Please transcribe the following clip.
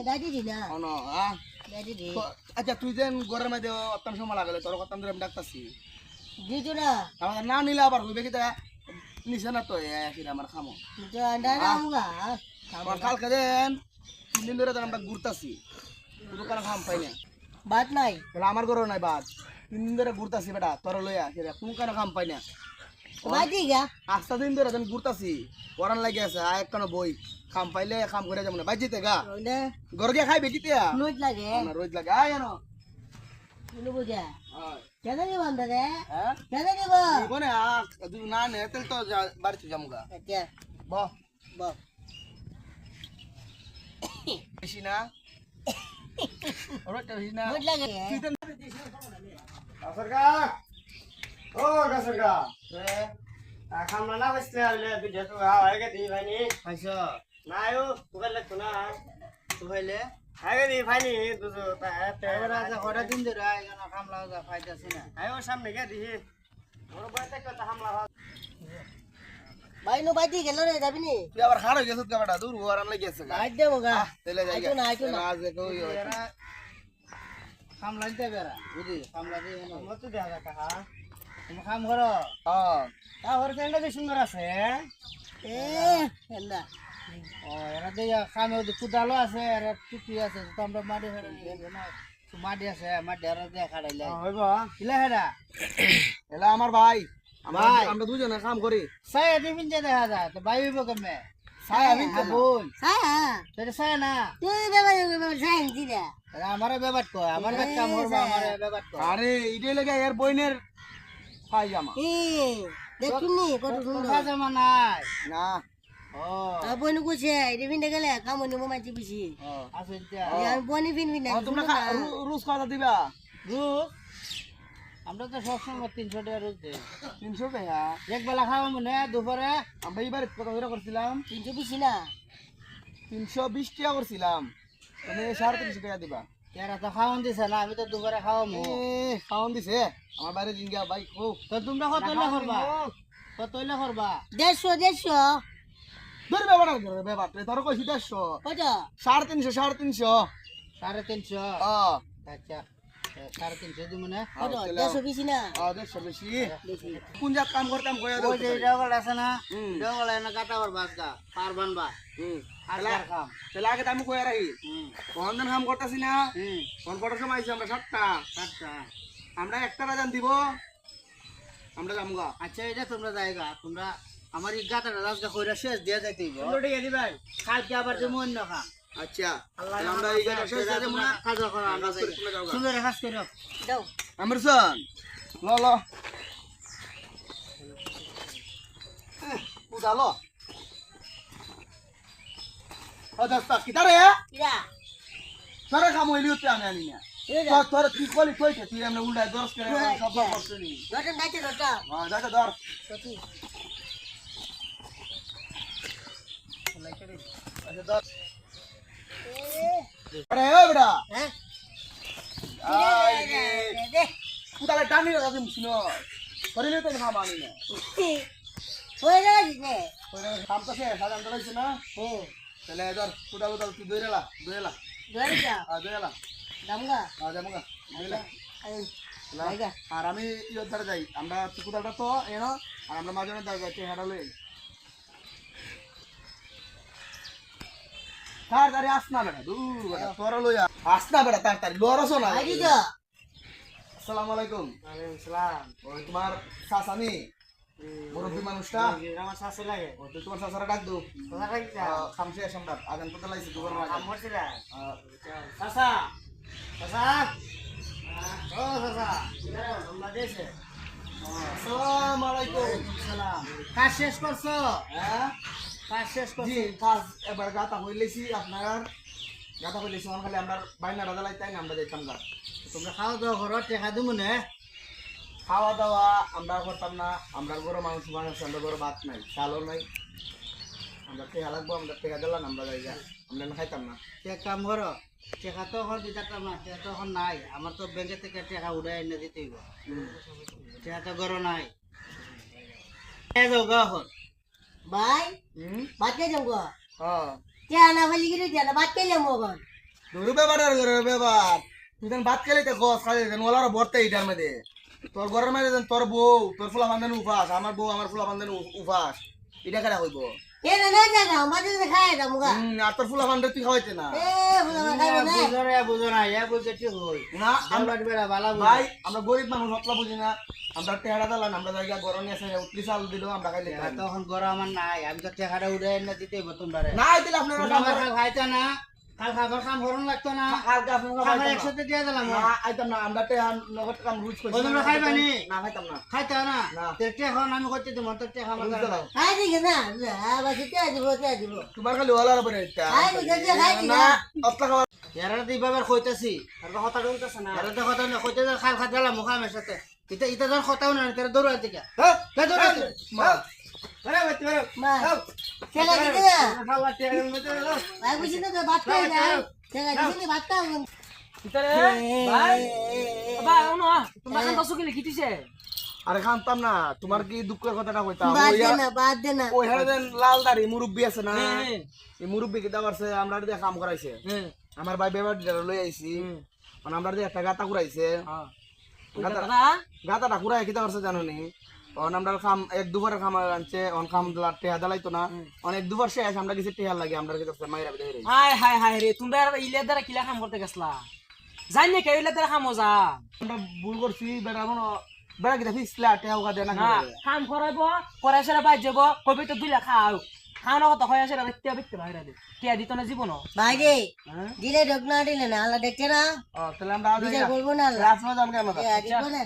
দাদি দি না অন দাদি দি আচ্ছা তুই যেন ঘরের মধ্যে অত্যান সময় লাগালে তোর কথা আমি ডাকতাছি দিতো না আমার না নিলে আবার হইবে কি তা নিছে না তো আমার খামো তো না না আমগা আমার কালকে দেন 3 দিন ধরে আমরা ঘুরতাছি পুরো কারণ খাম পাই না বাত নাই তাহলে আমার ঘরও নাই বাদ 3 দিন ধরে ঘুরতাছি বেটা তোর লইয়া সেটা কোন কারণ খাম পাই না বাদি গা 5 দিন ধরে ঘুরতাছি ওরান লাগে আছে আর একখানো বই খাম পাইলে খাম করে যাবো না বাইজিতে গা ওনে ঘর গিয়া খাইবে কিতে নোট লাগে রোজ লাগে আয় এনো শুনো বুঝা হয় কেন নি বন্ধ রে হ্যাঁ কেন নিব কোনে তুই না নে তেল তো বাড়িতে যামুগা আচ্ছা ব ব বেশি না ওরা বেশি না নোট লাগে Kasarga. Oh, kasarga. Kamu mana wesnya le video tu ha, ayah di mana? খাইছো Nah, ayo, bukan lek tu na. তো খাইলে Ayah di mana tu tu? এবার আজ কটা দিন ধরে এখানে খাম লাগা খাইতাছি না Ayo sampai ke di. Orang banyak kata hamla. ভাই নো বাদি গেল রে যাবি নি তুই আবার খাড় হয়ে গেছিস কাবাটা দূর ওরান লাগে গেছে গা আজ দেবো গা তেলে যাই আইতো না, আইতো না। আজ কই খাম লাগতে বেরা বুঝি খাম লাগে Kamu tu dah kata ha. তুমি খাম করো হ্যাঁ Tahu orang yang sunder ase. এ হেন্দা ও এরা দেই খামে ওদি কুদালো আছে আর টুপি আছে তো আমরা মাটি ফেরে নিয়ে না তো মাটি আছে মাটি আর দিয়ে খাড়াইলে Oh, ibu. কিলা হেডা এলা আমার ভাই ভাই। আমরা দুজনে কাম করি Saya di pinjam dah ada. Tu bayu ibu keme. সাই আমি Kabul. সায়া Jadi saya na. তুই বাবা বাবা সাইন দিরা আমার বেবাট কো আমার বেট কাম করবা আমার বেবাট কো আরে ইডে লাগে এর বইনের পায়জামা এ দেখুনি কত তোর সুন্দর জামা নাই না ও বনি কুছে রিভিন গেলে কামনি মোমাইছি বেশি আছে আর বনি ফিন ফিন তোমরা রোজ কথা দিবা রোজ আমরা তো সব সময় 300 টাকা রোজ দেই 300 টাকা এক বেলা খাওয়া মনে দুপুরে আমরা এবারে কত করে করছিলাম 300 বেশি না 320 টাকা করছিলাম তুমি 350 টাকা দিবা কেরা তো খাওয়ান দিছে না আমি তো দুপুরে খাওয়ামু খাওন দিছে আমার বাইরে জিঙ্গা ভাই খো তো তোমরা কত হইলে করবা কত হইলে করবা 150 ধরে ব্যবহার করে ব্যবহার তোর কইছি 150 কত 350 350 আচ্ছা 350 দিমু না কত 150 বেশি না 150 বেশি বেশি কোন জাত কাম করতাম কইয়া দাও ওই যে ডাবল আছে না ডাবল না কাটা করবা আজকা পার বানবা আজকার কাম তাহলে আগে তো আমি কইয়া রাখি কোন দিন কাম করতাছি না হুম কোন কটার সময় আইছি আমরা 7টা আচ্ছা আমরা একটা বাজান দিব আমরা যামগা আচ্ছা এটা তোমরা জায়গা তোমরা আমার এই গাতাটা রাজগা কইরা শেষ দিয়া যাইতে হইব লড়ে গেলি ভাই কালকে আবার যে মন না খা আচ্ছা তাহলে আমরা এই জায়গা শেষ করে দেব না কাজ করো আমরা সুন্দর কাজ করো দাও আমরসন ল ল উদালো ও দস্তা কিদারে ইরা তোরা কাম হইলি উঠতে আমি আনি না তো তোর তুই কলি কইতে তুই আমরা উল্টায় দরস করে সব করছ নি রতন দাইতে রটা হ্যাঁ দাদা ধর সতি আচ্ছা ধর আরে ও বড়া হ্যাঁ আই দে পুতালে টানি রাখা দিম শুনো করিলে তো খাম আনি না হয়ে গেল নে ওই কাম তো শেষ সাধারণ তো হইছে না হ্যাঁ তাহলে ধর পুতা পুতা তুই দইরেলা দইরেলা ধরে যা দইরেলা দামগা যামগা দইরেলা লাইগা আর আমি ইয়োর ধারে যাই আমরা চিকুদাটা তো এনো আর আমরা মাঝখানে ধারে যাচ্ছি হেঁটালে তাড়াতাড়ি আস না বেটা দূর বেটা তোর লইয়া আস না বেটা তাড়াতাড়ি লড়াছো না আইদি যা আসসালামু আলাইকুম ওয়ালাইকুম সালাম ওই তোমার শাসানি মুরব্বী মানুষটা আমার শাশি লাগে ও তুই তোমার শাসারা ডাক দো কথা কইতা খামছে আমরা আগান পথে লাইছে দুবার আমার ছিলা শাশা শাশা ও শাশা আমরা দেশে আসসালামু আলাইকুম সালাম কাজ শেষ করছো হ্যাঁ কাজ শেষ জি করছো কাজ এবার গাতা হইলেছি আপনার গাতা হইলেছি আমার খালি আমরা বাইনা রাজা লাইতাই না আমরা যাইতাম গা তোমরা খাওয়া দাওয়া করো টেকা দিমু না খাওয়া দাওয়া আমরা করতাম না আমরা গরু মাংস বানাচ্ছি আমরা গরু ভাত নাই চালও নাই আমরা টেকা লাগবো আমরা টেকা দিলাম আমরা যাই যা আমরা না খাইতাম না এক কাম করো টেকা তো এখন দিতে না টেকা তো এখন নাই আমার তো ব্যাংকে থেকে টেকা উড়াই এনে দিতে হইব টেকা তো গরো নাই যাও গা এখন ভাই হুম বাত কে যাবো হ্যাঁ কে আনা ভালি গিরে জানা বাত কে যাবো গন ধরু ব্যাপার আর ঘরের ব্যাপার তুই যেন ভাত খেলে গছ খালি যেন ওলার ভরতে এইটার মধ্যে তোর ঘরের মধ্যে যেন তোর বউ তোর ফুলা বান্ধব উপাস আমার বউ আমার ফুলা বান্ধব উপাস এটা কেনা হইব এ না না না আমাদের খায় না মুগা আর তোর ফুলা বান্ধব তুই খাওয়াইতে না এ ফুলা খাইবে না বুঝো রে বুঝো না ইয়া বুঝে ঠিক হই না আমরা বেড়া বালা ভাই আমরা গরিব মানুষ হতলা বুঝি না আমরা টেহারা দিলাম আমরা জায়গা গরম নিয়ে আসে উতলি চাল দিল আমরা খাইলে তখন গরো আমার নাই আমি তো টাকাটা উড়াই না দিতে হইব তোমরা রে না দিলে আপনারা তোমরা খাইতা না কাল খাবার কাম করুন লাগতো না কালকে আপনারা খাবার একসাথে দিয়ে দিলাম না আইতাম না আমরা টেহা নগদ কাম রুজ করছি তোমরা খাইবা নি না খাইতাম না খাইতা না না। তেলটা এখন আমি করতে তোমার তো টাকা আমার বুঝতে দাও। খাই দিকে না বাসি তে দিব তোমার খালি ওলার উপরে এটা খাই দিকে খাই দিকে না অতলা খাবার এরা তো এইভাবে কইতাছি আর তো কথা কইতাছ না এরা তো কথা না কইতে খাল খাত দিলাম মুখামের সাথে এটা এটা যখন কথাও না তেরা দৌড় দিকে হ্যাঁ কে দৌড় মা আরে বাচ্চা আরে মা খেলা দিকে না খালা টেহার মধ্যে ভাই বুঝি না তো ভাত খাই না খেলা দিকে ভাত খাও ভিতরে ভাই ভাই ওনো তোমরা কান দসু গেলে কিটিছে আরে খানতাম না তোমার কি দুঃখের কথাটা কইতাম বাদ দে না ওই হারে দেন লাল দাড়ি মুরব্বি আছে না হ্যাঁ এই মুরব্বি কি দাবারছে আমরা দিয়ে কাম করাইছে হ্যাঁ আমার ভাই বেবার দিদার লই আইছি মানে আমরা দিয়ে একটা গাতা কুড়াইছে হ্যাঁ গাতা গাতাটা কুড়াই কি দাবারছে জানো নি অন আমরা খাম এক দুবারের খাম আনছে অন খাম দিলা টেহা দালাইতো না অনেক দুবার শেষ আমরা কিছু টেহা লাগে আমরা কি দস্তা মাইরা বিদায় রে হাই হাই হাই রে তোমরা ইলে দ্বারা কিলা কাম করতে গেছলা জানি না কে ইলে দ্বারা কাম মজা আমরা ভুল করছি বেটা মনে বেটা কি ফিসলা টেহা উগা দেনা না কাম করাইবো করাই সেরা বাইর যাব কবি তো দুইলা খাও খাওয়া কথা হয় সেরা বেত্তে বেত্তে বাইরে দে টিয়া দিত না জীবন ভাই রে দিলে ঢোক না দিলে না আল্লাহ দেখছে না ও তাহলে আমরা বিচার করবো না আল্লাহ রাত মাঝে আমরা দিব না